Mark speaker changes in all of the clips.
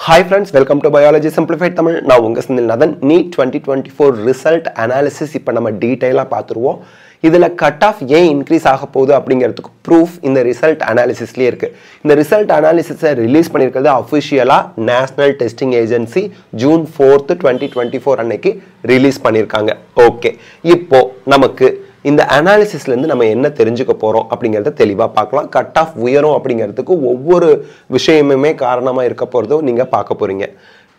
Speaker 1: Hi friends, welcome to Biology Simplified Tamil. Now unga Senthil Nathan NEET 2024 result analysis இப்ப நம்ம டீடைலா பாத்துருவோம். இதுல cut off ஏன் increase ஆக போகுது அப்படிங்கிறதுக்கு ப்ரூஃப் இந்த ரிசல்ட் அனாலிசிஸ்லயே இருக்கு. இந்த ரிசல்ட் அனாலிசிஸை ரிலீஸ் பண்ணியிருக்கிறது அஃபிஷியலா national testing agency June 4th 2024 அன்னைக்கு ரிலீஸ் பண்ணியிருக்காங்க. ஓகே, இப்போ நமக்கு இந்த அனாலிசிஸ்ல இருந்து நம்ம என்ன தெரிஞ்சுக்க போறோம் அப்படிங்கறத தெளிவா பார்க்கலாம். கட் ஆஃப் உயரும் அப்படிங்கிறதுக்கு ஒவ்வொரு விஷயமுமே காரணமா இருக்க போறதோ நீங்க பார்க்க போறீங்க.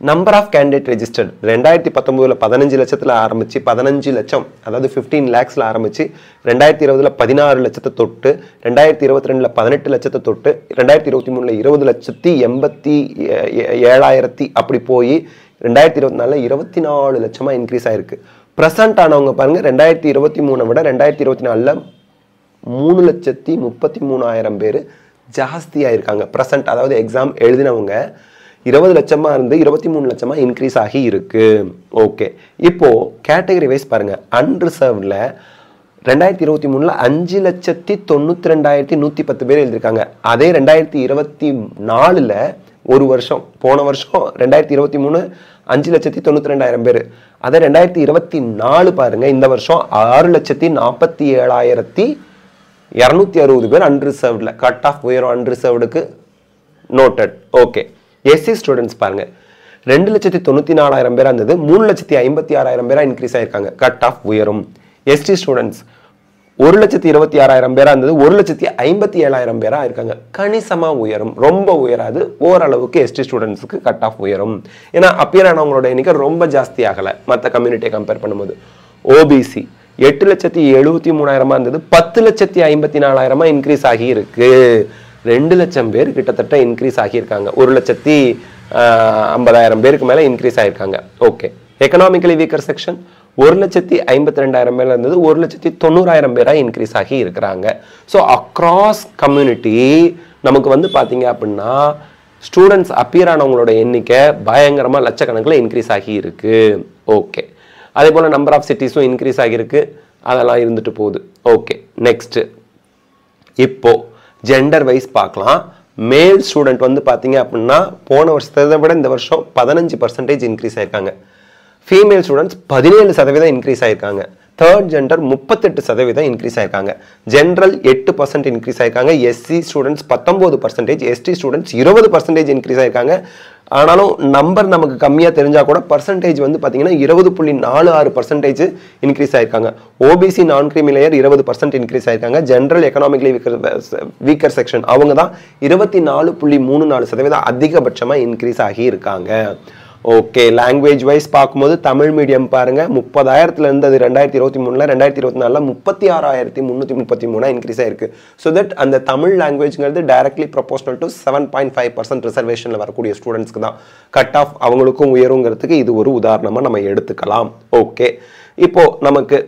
Speaker 1: நம்பர் ஆஃப் கேண்டிடேட் ரெஜிஸ்டர்ட் 2019ல 15 லட்சத்துல ஆரம்பிச்சு 15 லட்சம் அதாவது 15 lakhsல ஆரம்பிச்சு 2020ல 16 லட்சத்தை தொட்டு 2022ல 18 லட்சத்தை தொட்டு 2023ல 20 லட்சத்தி 87,000 அப்படி போய் 2024ல 24 லட்சமா இன்க்ரீஸ் ஆயிருக்கு. பிரசன்ட் ஆனவங்க பாருங்க 2023 விட 2024ல 3,33,000 பேர் ஜாஸ்தியா இருக்காங்க. பிரசன்ட் அதாவது எக்ஸாம் எழுதினவங்க 20 லட்சமா இருந்து 23 லட்சமா இன்க்ரீஸ் ஆகி இருக்கு. ஓகே, இப்போ கேட்டகரி வைஸ் பாருங்க. அன்ரிசர்வ்ட்ல 2023ல 5,92,110 பேர் எழுதிருக்காங்க. அதே 2024ல ஒரு வருஷம் போன வருஷம் 2023 5,92,000 பேர். அதே 2024 பாருங்க இந்த வருஷம் 6,47,260 பேர் அன்ரிசர்வ்ட்ல. கட் ஆஃப் உயரும் அன்ரிசர்வ்டுக்கு நோட்டட். ஓகே, எஸ்சி ஸ்டூடெண்ட்ஸ் பாருங்க 2,94,000 பேரா இருந்தது 3,56,000 பேரா இன்க்ரீஸ் ஆயிருக்காங்க. கட் ஆஃப் உயரும். எஸ்டி ஸ்டூடெண்ட்ஸ் 1,26,000 பேரா இருந்தது 1,57,000 பேரா இருக்காங்க. கணிசமா உயரும், ரொம்ப உயராது, ஓரளவுக்கு எஸ்டி ஸ்டூடெண்ட்ஸுக்கு கட் ஆஃப் உயரும். ஏன்னா அப்பியர் ஆனவங்களோட எண்ணிக்கை ரொம்ப ஜாஸ்தி ஆகல மற்ற கம்யூனிட்டியை கம்பேர் பண்ணும்போது. ஓபிசி 8,73,000 இருந்தது 10,54,000 இன்க்ரீஸ் ஆகி இருக்கு. 2 லட்சம் பேர் கிட்டத்தட்ட இன்க்ரீஸ் ஆகியிருக்காங்க. 1,50,000 பேருக்கு மேல இன்க்ரீஸ் ஆயிருக்காங்க. ஓகே, எக்கனாமிக்கலி வீக்கர் செக்ஷன் 1,52,000 மேல இருந்தது 1,90,000 பேரா இன்க்ரீஸ் ஆகி இருக்கிறாங்க. ஸோ அக்ராஸ் கம்யூனிட்டி நமக்கு வந்து பாத்தீங்க அப்படின்னா ஸ்டூடெண்ட்ஸ் அப்பியர் ஆனவங்களோட எண்ணிக்கை பயங்கரமா லட்சக்கணக்கில் இன்க்ரீஸ் ஆகி இருக்கு. ஓகே, அதே போல நம்பர் ஆஃப் சிட்டிஸும் இன்க்ரீஸ் ஆகியிருக்கு. அதெல்லாம் இருந்துட்டு போகுது. ஓகே, நெக்ஸ்ட் இப்போ ஜெண்டர் வைஸ் பார்க்கலாம். மேல் ஸ்டூடெண்ட் வந்து பார்த்தீங்க அப்படின்னா போன வருஷத்தை விட இந்த வருஷம் 15% இன்க்ரீஸ் ஆயிருக்காங்க. ஃபீமேல் ஸ்டூடெண்ட்ஸ் 17% இன்க்ரீஸ் ஆயிருக்காங்க. தேர்ட் ஜெண்டர் 38% இன்க்ரீஸ் ஆயிருக்காங்க. ஜென்ரல் 8% இன்க்ரீஸ் ஆயிருக்காங்க. SC students 19%, ST students 20% increase ஆயிருக்காங்க. ஆனாலும் நம்பர் நமக்கு கம்மியா தெரிஞ்சா கூட பர்சன்டேஜ் வந்து பாத்தீங்கன்னா 20.46% இன்க்ரீஸ் ஆயிருக்காங்க. ஓபிசி நான் கிரீமி லேயர் 20% இன்க்ரீஸ் ஆயிருக்காங்க. ஜெனரல் எக்கனாமிக்கலி வீக்கர் செக்ஷன் அவங்க தான் 24.34% அதிகபட்சமா இன்க்ரீஸ் ஆகி இருக்காங்க. ஓகே, லாங்குவேஜ் வைஸ் பார்க்கும்போது தமிழ் மீடியம் பாருங்க 30,000ல இருந்து அது 2023ல 2024ல 36,333 இன்க்ரீஸ் ஆயிருக்கு. ஸோ தட் அந்த தமிழ் லாங்குவேஜ்ங்கிறது டைரக்ட்லி ப்ரொபோஷனல் டு 7.5% ரிசர்வேஷன்ல வரக்கூடிய ஸ்டூடெண்ட்ஸ்க்கு தான் கட் ஆஃப் அவங்களுக்கும் உயருங்கிறதுக்கு இது ஒரு உதாரணமா நம்ம எடுத்துக்கலாம். ஓகே, இப்போ நமக்கு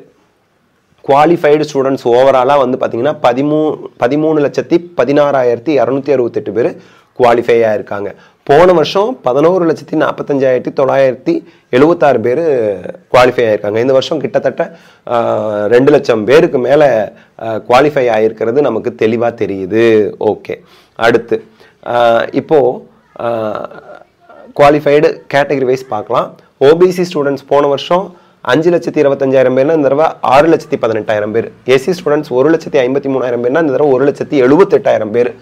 Speaker 1: குவாலிஃபைடு ஸ்டூடெண்ட்ஸ் ஓவராலாக வந்து பார்த்தீங்கன்னா 13,16,268 பேர் குவாலிஃபை ஆயிருக்காங்க. போன வருஷம் 11,45,976 பேர் குவாலிஃபை ஆயிருக்காங்க. இந்த வருஷம் கிட்டத்தட்ட 2 லட்சம் பேருக்கு மேலே குவாலிஃபை ஆயிருக்கிறது நமக்கு தெளிவாக தெரியுது. ஓகே, அடுத்து இப்போ குவாலிஃபைடு கேட்டகரி வைஸ் பார்க்கலாம். ஓபிசி ஸ்டூடெண்ட்ஸ் போன வருஷம் 5,25,000 பேர்னா இந்த தடவை 6,18,000 பேர். எஸ்சி ஸ்டூடெண்ட்ஸ் 1,53,000 பேர்னா இந்த தடவை 1,78,000 பேர்.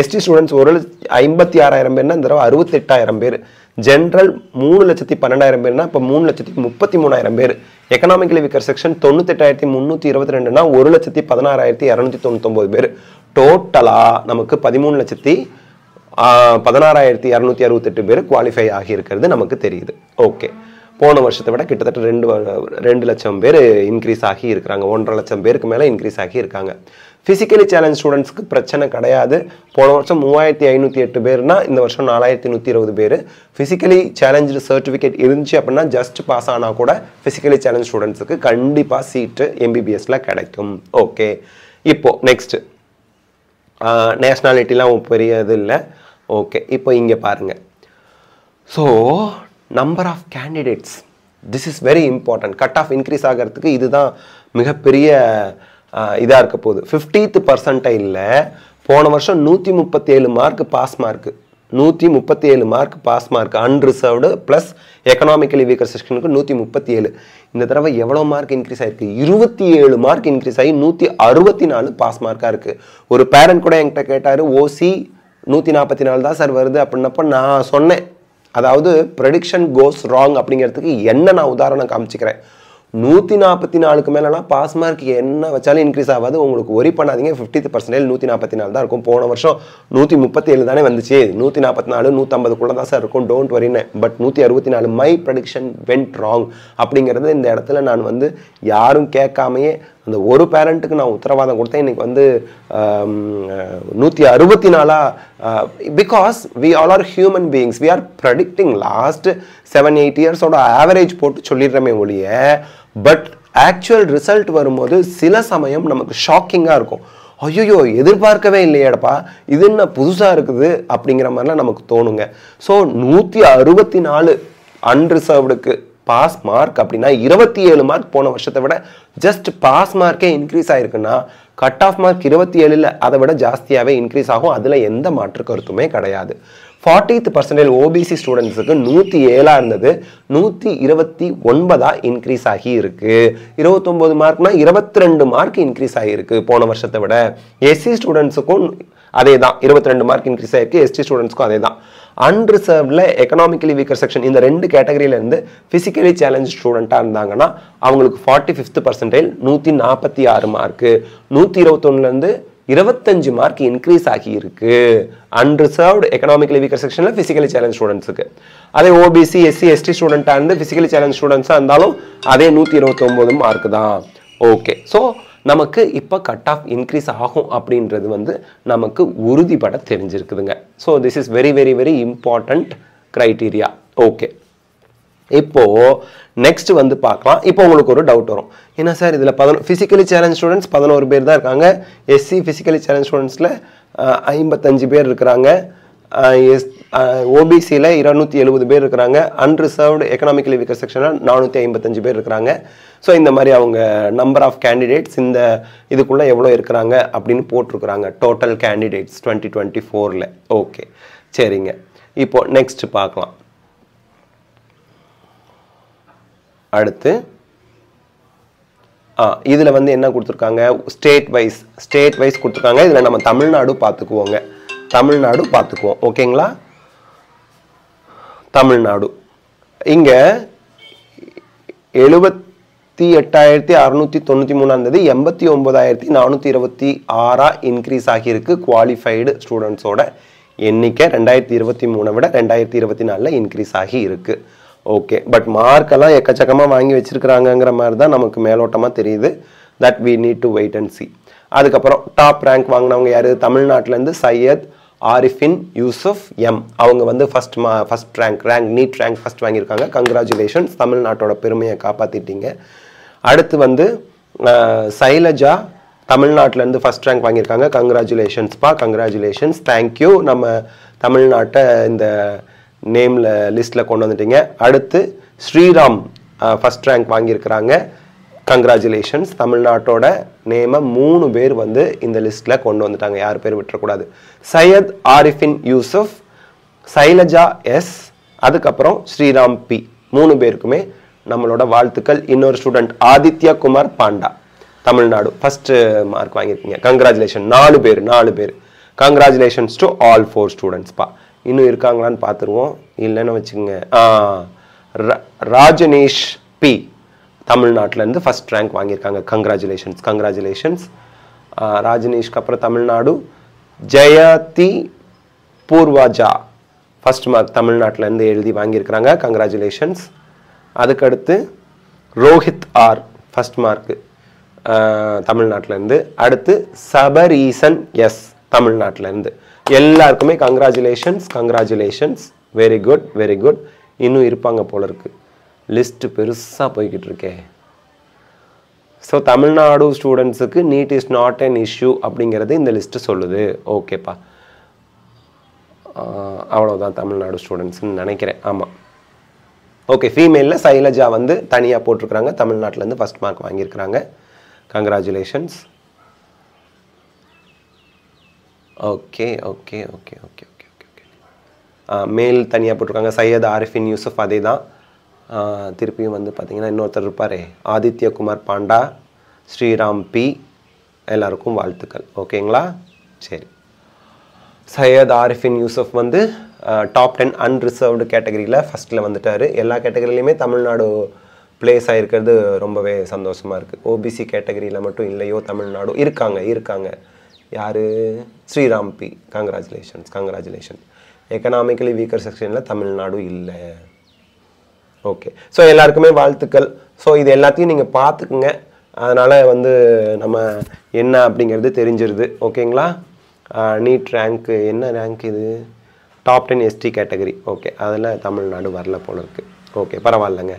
Speaker 1: எஸ்டி ஸ்டூடெண்ட்ஸ் 1,56,000 பேர்னா இந்த தடவை 68,000 பேர். ஜென்ரல் 3,12,000 பேர்னா இப்போ 3,33,000 பேர். எக்கனாமிக்கலி வீக்கர் செக்ஷன் 98,322னா 1,16,299 பேர். டோட்டலா நமக்கு 13,16,268 பேர் குவாலிஃபை ஆகி இருக்கிறது நமக்கு தெரியுது. ஓகே, போன வருஷத்தை விட கிட்டத்தட்ட 2 லட்சம் பேர் இன்க்ரீஸ் ஆகி இருக்கிறாங்க. 1.5 லட்சம் பேருக்கு மேலே இன்க்ரீஸ் ஆகி இருக்காங்க. பிசிக்கலி சேலஞ்ச் ஸ்டூடெண்ட்ஸ்க்கு பிரச்சனை கிடையாது. போன வருஷம் 3,508 பேர்னா இந்த வருஷம் 4,120 பேர். பிசிக்கலி சேலஞ்சு சர்டிஃபிகேட் இருந்துச்சு அப்படின்னா ஜஸ்ட் பாஸ் ஆனால் கூட பிசிக்கலி சேலஞ்ச் ஸ்டூடெண்ட்ஸுக்கு கண்டிப்பாக சீட்டு எம்பிபிஎஸ்ல கிடைக்கும். ஓகே, இப்போ நெக்ஸ்ட் நேஷ்னாலிட்டிலாம் பெரிய இது இல்லை. ஓகே, இப்போ இங்கே பாருங்க. So number of candidates, this is very important. Cut off increase ஆகிறதுக்கு இதுதான் மிகப்பெரிய இதாக இருக்க போகுது. 50th பர்சன்டைலில் போன வருஷம் 137 mark pass mark, 137 mark pass mark unreserved plus economically weaker செக்ஷனுக்கு 137. இந்த தடவை எவ்வளோ மார்க் இன்க்ரீஸ் ஆயிருக்கு? 27 மார்க் இன்க்ரீஸ் ஆகி 164 பாஸ் மார்க்காக இருக்குது. ஒரு பேரண்ட் கூட என்கிட்ட கேட்டார், ஓசி 144 தான் சார் வருது அப்படின்னப்ப நான் சொன்னேன், அதாவது ப்ரெடிக்ஷன் கோஸ் ராங் அப்படிங்கிறதுக்கு என்ன நான் உதாரணம் காமிச்சிக்கிறேன். 144க்கு மேலலாம் பாஸ் மார்க் என்ன வச்சாலும் இன்க்ரீஸ் ஆகாது. உங்களுக்கு ஒரி பண்ணாதீங்க. 50% 144 தான் இருக்கும். போன வருஷம் 137 தானே வந்துச்சு. 144 150 தான் சார் இருக்கும். டோன்ட் வரின்னு. But 164 my prediction went wrong அப்படிங்கிறது இந்த இடத்துல நான் வந்து யாரும் கேட்காமையே அந்த ஒரு பேரண்ட்டுக்கு நான் உத்தரவாதம் கொடுத்தேன். இன்னைக்கு வந்து 164 because we all are human beings. We are predicting last 7-8 இயர்ஸோட ஆவரேஜ் போட்டு சொல்லிடுறமே ஒழிய, பட் ஆக்சுவல் ரிசல்ட் வரும்போது சில சமயம் நமக்கு ஷாக்கிங்காக இருக்கும். ஐயோ எதிர்பார்க்கவே இல்லையேடப்பா, இது என்ன புதுசாக இருக்குது அப்படிங்கிற மாதிரிலாம் நமக்கு தோணுங்க. ஸோ 164 அன்ரிசர்வ்டுக்கு பாஸ் மார்க் அப்படின்னா 27 மார்க் போன வருஷத்தை விட ஜஸ்ட் பாஸ் மார்க்கே இன்க்ரீஸ் ஆயிருக்குன்னா கட் ஆஃப் மார்க் 27 அதை விட ஜாஸ்தியாகவே இன்க்ரீஸ் ஆகும். அதில் எந்த மாற்று கருத்துமே கிடையாது. 40% ஓபிசி ஸ்டூடெண்ட்ஸுக்கு 107 இருந்தது, 129 இன்க்ரீஸ் ஆகி இருக்கு. 29 மார்க்னா 22 மார்க் இன்க்ரீஸ் ஆகிருக்கு போன வருஷத்தை விட. எஸ்சி ஸ்டூடெண்ட்ஸுக்கும் அதே தான், 22 மார்க் இன்க்ரீஸ் ஆகிருக்கு. எஸ்டி ஸ்டூடெண்ட்ஸ்க்கும் அதே தான். அன்ரிசர்வ்டில் எக்கனாமிக்கலி வீக்கர் செக்ஷன் இந்த 2 கேட்டகரியிலேருந்து ஃபிசிக்கலி சேலஞ்ச் ஸ்டூடெண்ட்டாக இருந்தாங்கன்னா அவங்களுக்கு 45% 146 மார்க்கு. 121 25 மார்க் இன்க்ரீஸ் ஆகி இருக்கு அன்ரிசர்வ்டு எக்கனாமிக்கலி வீக்கர் செக்ஷனில் ஃபிசிக்கலி சேலஞ்ச் ஸ்டூடெண்ட்ஸுக்கு. அதே ஓபிசி எஸ்சி எஸ்டி ஸ்டூடெண்ட்டாக இருந்து ஃபிசிக்கலி சேலஞ்ச் ஸ்டூடெண்ட்ஸாக இருந்தாலும் அதே 129 மார்க் தான். ஓகே, ஸோ நமக்கு இப்போ கட் ஆஃப் இன்க்ரீஸ் ஆகும் அப்படின்றது வந்து நமக்கு உறுதிப்பட தெரிஞ்சிருக்குதுங்க. So this is very very very important criteria. Okay, இப்போ நெக்ஸ்ட் வந்து பார்க்கலாம். இப்போ உங்களுக்கு ஒரு டவுட் வரும், என்ன சார் இதில் ஃபிசிக்கலி சேலஞ்ச் ஸ்டூடெண்ட்ஸ் 11 பேர் தான் இருக்காங்க, எஸ்சி ஃபிசிக்கலி சேலஞ்ச் ஸ்டூடெண்ட்ஸில் 55 பேர் இருக்கிறாங்க, ஓபிசியில் 270 பேர் இருக்கிறாங்க, அன்ரிசர்வ்டு எக்கனாமிக்கலி வீக்கர் செக்ஷனில் 455 பேர் இருக்கிறாங்க. ஸோ இந்த மாதிரி அவங்க நம்பர் ஆஃப் கேண்டிடேட்ஸ் இந்த இதுக்குள்ளே எவ்வளோ இருக்கிறாங்க அப்படின்னு போட்டிருக்கிறாங்க, டோட்டல் கேண்டிடேட்ஸ் 2024. ஓகே சரிங்க, இப்போ நெக்ஸ்ட் பார்க்கலாம். அடுத்து இதில் வந்து என்ன கொடுத்துருக்காங்க, ஸ்டேட் வைஸ் கொடுத்துருக்காங்க. இதில் நம்ம தமிழ்நாடு பார்த்துக்குவோங்க, தமிழ்நாடு பார்த்துக்குவோம். ஓகேங்களா, தமிழ்நாடு இங்கே 78,693 இருந்தது, 89,426 இன்க்ரீஸ் ஆகியிருக்கு. குவாலிஃபைடு ஸ்டூடெண்ட்ஸோட எண்ணிக்கை 2023 விட 2024 இன்க்ரீஸ் ஆகி இருக்கு. ஓகே, பட் மார்க்கெல்லாம் எக்கச்சக்கமாக வாங்கி வச்சிருக்கிறாங்கங்கிற மாதிரி தான் நமக்கு மேலோட்டமாக தெரியுது. That we need to wait and see. அதுக்கப்புறம் டாப் ரேங்க் வாங்கினவங்க யார்? தமிழ்நாட்டிலேருந்து சையத் ஆரிஃபின் யூசுப் எம். அவங்க வந்து first rank NEET rank first வாங்கியிருக்காங்க. கங்க்ராச்சுலேஷன்ஸ், தமிழ்நாட்டோட பெருமையை காப்பாற்றிட்டீங்க. அடுத்து வந்து சைலஜா தமிழ்நாட்டிலேருந்து ஃபர்ஸ்ட் ரேங்க் வாங்கியிருக்காங்க. கங்க்ராச்சுலேஷன்ஸ்ப்பா, கங்க்ராச்சுலேஷன்ஸ், தேங்க்யூ. நம்ம தமிழ்நாட்டை இந்த நேமில் லிஸ்ட்டில் கொண்டு வந்துட்டீங்க. அடுத்து ஸ்ரீராம் ஃபர்ஸ்ட் ரேங்க் வாங்கியிருக்கிறாங்க. கங்க்ராச்சுலேஷன்ஸ், தமிழ்நாட்டோட நேமை 3 பேர் வந்து இந்த லிஸ்ட்டில் கொண்டு வந்துட்டாங்க, யார் பேர் விட்டுறக்கூடாது. சையத் ஆரிஃபின் யூசுப், சைலஜா எஸ், அதுக்கப்புறம் ஸ்ரீராம் பி, 3 பேருக்குமே நம்மளோட வாழ்த்துக்கள். இன்னொரு student Aditya Kumar Panda, Tamil Nadu first mark வாங்கியிருக்கீங்க. கங்க்ராச்சுலேஷன், 4 பேர். Congratulations to all 4 ஸ்டூடெண்ட்ஸ்ப்பா. இன்னும் இருக்காங்களான்னு பார்த்துருவோம், இல்லைன்னு வச்சுக்கோங்க. ராஜனீஷ் பி தமிழ்நாட்டிலேருந்து ஃபர்ஸ்ட் ரேங்க் வாங்கியிருக்காங்க. கங்க்ராச்சுலேஷன்ஸ். ராஜனீஷ்க்கு அப்புறம் தமிழ்நாடு ஜெயதி பூர்வாஜா ஃபர்ஸ்ட் மார்க் தமிழ்நாட்டிலேருந்து எழுதி வாங்கியிருக்கிறாங்க. கங்க்ராச்சுலேஷன்ஸ். அதுக்கடுத்து ரோஹித் ஆர் ஃபர்ஸ்ட் மார்க்கு தமிழ்நாட்டிலேருந்து. அடுத்து சபரீசன் எஸ் தமிழ்நாட்டிலேருந்து. எல்லாருக்குமே கங்க்ராச்சுலேஷன்ஸ். Very good. இன்னும் இருப்பாங்க போல இருக்கு, லிஸ்ட் பெருசாக போய்கிட்டு இருக்கே. ஸோ தமிழ்நாடு ஸ்டூடெண்ட்ஸுக்கு need is not an issue அப்படிங்கிறது இந்த லிஸ்ட்டு சொல்லுது. ஓகேப்பா, அவ்வளோதான் தமிழ்நாடு ஸ்டூடெண்ட்ஸ்ன்னு நினைக்கிறேன். ஆமாம், ஓகே. ஃபீமேலில் சைலஜா வந்து தனியாக போட்டிருக்கிறாங்க, தமிழ்நாட்டிலேருந்து ஃபர்ஸ்ட் மார்க் வாங்கியிருக்கிறாங்க. கங்க்ராச்சுலேஷன்ஸ். ஓகே. மேல் தனியாக போட்டிருக்காங்க. சையத் ஆரிஃபின் யூசுஃப் அதே தான். திருப்பியும் வந்து பார்த்தீங்கன்னா இன்னொருத்தர் இருப்பார், ஆதித்ய குமார் பாண்டா, ஸ்ரீராம் பி. எல்லாருக்கும் வாழ்த்துக்கள். ஓகேங்களா? சரி. சையத் ஆரிஃபின் யூசுஃப் வந்து டாப் 10 அன்ரிசர்வ்டு கேட்டகரியில் ஃபஸ்ட்டில் வந்துட்டார். எல்லா கேட்டகரியிலையுமே தமிழ்நாடு பிளேஸ் ஆகிருக்கிறது ரொம்பவே சந்தோஷமாக இருக்குது. ஓபிசி கேட்டகரியில் மட்டும் இல்லையோ தமிழ்நாடு இருக்காங்க. யார்? Sriram B. Congratulation. Economically weaker செக்ஷனில் தமிழ்நாடு இல்லை. ஓகே. ஸோ எல்லாருக்குமே வாழ்த்துக்கள். ஸோ இது எல்லாத்தையும் நீங்கள் பார்த்துக்குங்க. அதனால் வந்து நம்ம என்ன அப்படிங்கிறது தெரிஞ்சிருது. ஓகேங்களா? நீட் ரேங்க்கு என்ன ரேங்க் இது? Top 10 ST category. ஓகே, அதில் தமிழ்நாடு வரல போல இருக்குது. ஓகே, பரவாயில்லைங்க.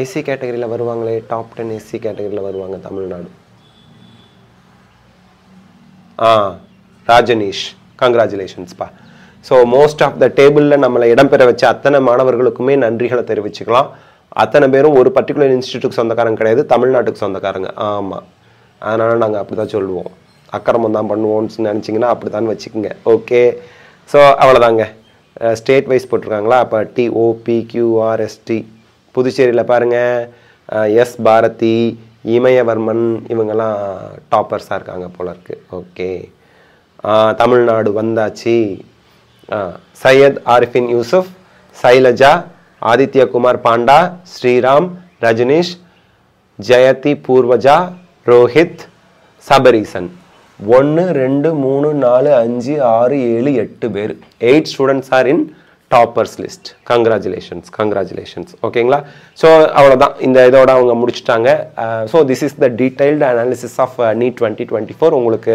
Speaker 1: எஸ்சி கேட்டகரியில் வருவாங்களே, டாப் 10 எஸ்சி கேட்டகரியில் வருவாங்க தமிழ்நாடு. ராஜனீஷ், கங்க்ராச்சுலேஷன்ஸ்ப்பா. ஸோ மோஸ்ட் ஆஃப் த டேபிளில் நம்மளை இடம்பெற வச்ச அத்தனை மாணவர்களுக்குமே நன்றிகளை தெரிவிச்சுக்கலாம். அத்தனை பேரும் ஒரு பர்டிகுலர் இன்ஸ்டியூட்டுக்கு சொந்தக்காரங்க கிடையாது, தமிழ்நாட்டுக்கு சொந்தக்காரங்க. ஆமாம், அதனால் நாங்கள் அப்படி தான் சொல்லுவோம். அக்கிரமம் தான் பண்ணுவோம்னு நினச்சிங்கன்னா அப்படி தான் வச்சுக்கோங்க. ஓகே. ஸோ அவ்வளோதாங்க. ஸ்டேட் வைஸ் போட்டிருக்காங்களா? அப்போ TOPQRST. புதுச்சேரியில் பாருங்கள், எஸ் பாரதி, இமயவர்மன், இவங்கெல்லாம் டாப்பர்ஸாக இருக்காங்க போல இருக்குது. ஓகே. தமிழ்நாடு வந்தாச்சு. சையத் ஆரிஃபின் யூசுஃப், சைலஜா, ஆதித்ய குமார் பாண்டா, ஸ்ரீராம், ரஜினிஷ், ஜெயதி பூர்வஜா, ரோஹித், சபரீசன். 1 2 3 4 5 6 7 8 பேர். 8 students are in toppers list. Congratulations. ஓகேங்களா? ஸோ அவ்வளோதான், இந்த இதோட அவங்க முடிச்சுட்டாங்க. So this is the detailed analysis of NEET 2024. உங்களுக்கு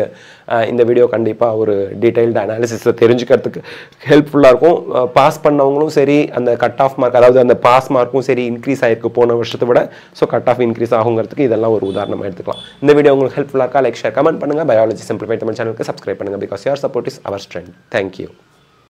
Speaker 1: இந்த வீடியோ கண்டிப்பாக ஒரு டீடைல்டு அனாலிசிஸை தெரிஞ்சுக்கிறதுக்கு ஹெல்ப்ஃபுல்லாக இருக்கும். பாஸ் பண்ணவங்களும் சரி, அந்த கட் ஆஃப் மார்க், அதாவது அந்த பாஸ் மார்க்கும் சரி இன்க்ரீஸ் ஆகிருக்கு போன வருஷத்தை விட. ஸோ கட் ஆஃப் இன்க்ரீஸ் ஆகுங்கிறதுக்கு இதெல்லாம் ஒரு உதாரணமாக எடுத்துக்கலாம். இந்த வீடியோ உங்களுக்கு ஹெல்ப்ஃபுல்லாக இருக்கா? லைக், ஷேர், கமெண்ட் பண்ணுங்கள். பயாலஜி சிம்பிளிஃபைட் தமிழ் சேனலுக்கு சப்ஸ்கிரைப் பண்ணுங்கள். Because your support is our strength. Thank you.